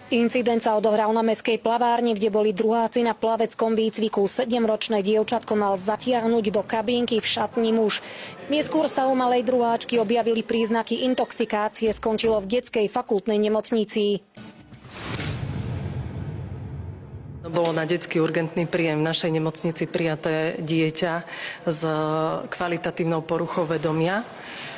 Incident sa odohral na mestskej plavárni, kde boli druháci na plaveckom výcviku. 7-ročné dievčatko mal zatiahnuť do kabínky v šatni muž. Neskôr sa u malej druháčky objavili príznaky intoxikácie, skončilo v detskej fakultnej nemocnici. Bolo na detský urgentný príjem v našej nemocnici prijaté dieťa s kvalitatívnou poruchou vedomia.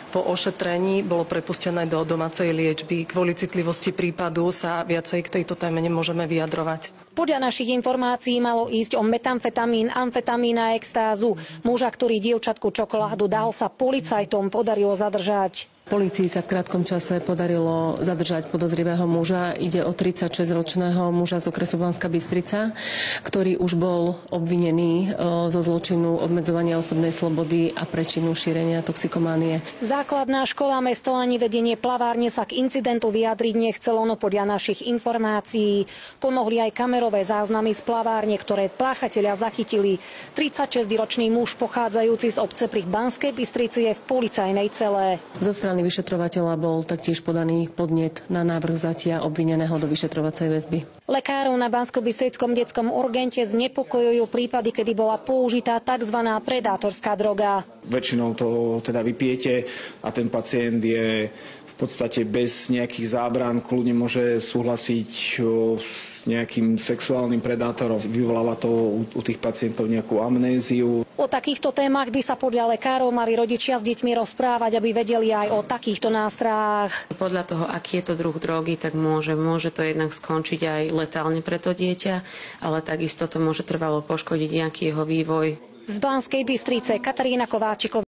Po ošetrení bolo prepustené do domácej liečby. Kvôli citlivosti prípadu sa viacej k tejto téme nemôžeme vyjadrovať. Podľa našich informácií malo ísť o metamfetamín, amfetamín a extázu. Muža, ktorý dievčatku čokoládu dal, sa policajtom podarilo zadržať. Polícii sa v krátkom čase podarilo zadržať podozrivého muža. Ide o 36-ročného muža z okresu Banská Bystrica, ktorý už bol obvinený zo zločinu obmedzovania osobnej slobody a prečinu šírenia toxikománie. Základná škola Mesto Lani vedenie plavárne sa k incidentu vyjadriť nechcelo, no podľa našich informácií pomohli aj kamerové záznamy z plavárne, ktoré páchatelia zachytili. 36-ročný muž pochádzajúci z obce pri Banskej Bystrici je v policajnej cele. Zo strany vyšetrovateľa bol taktiež podaný podnet na návrh vzatia obvineného do vyšetrovacej väzby. Lekárov na Banskobystrickom detskom urgente znepokojujú prípady, kedy bola použitá tzv. Predátorská droga. Väčšinou to teda vypijete a ten pacient je v podstate bez nejakých zábran, kľudne môže súhlasiť s nejakým sexuálnym predátorom. Vyvoláva to u tých pacientov nejakú amnéziu. O takýchto témach by sa podľa lekárov mali rodičia s deťmi rozprávať, aby vedeli aj o takýchto nástrahách. Podľa toho, aký je to druh drogy, tak môže to jednak skončiť aj letálne pre to dieťa, ale takisto to môže trvalo poškodiť nejaký jeho vývoj. Z Banskej Bystrice Katarína Kováčiková.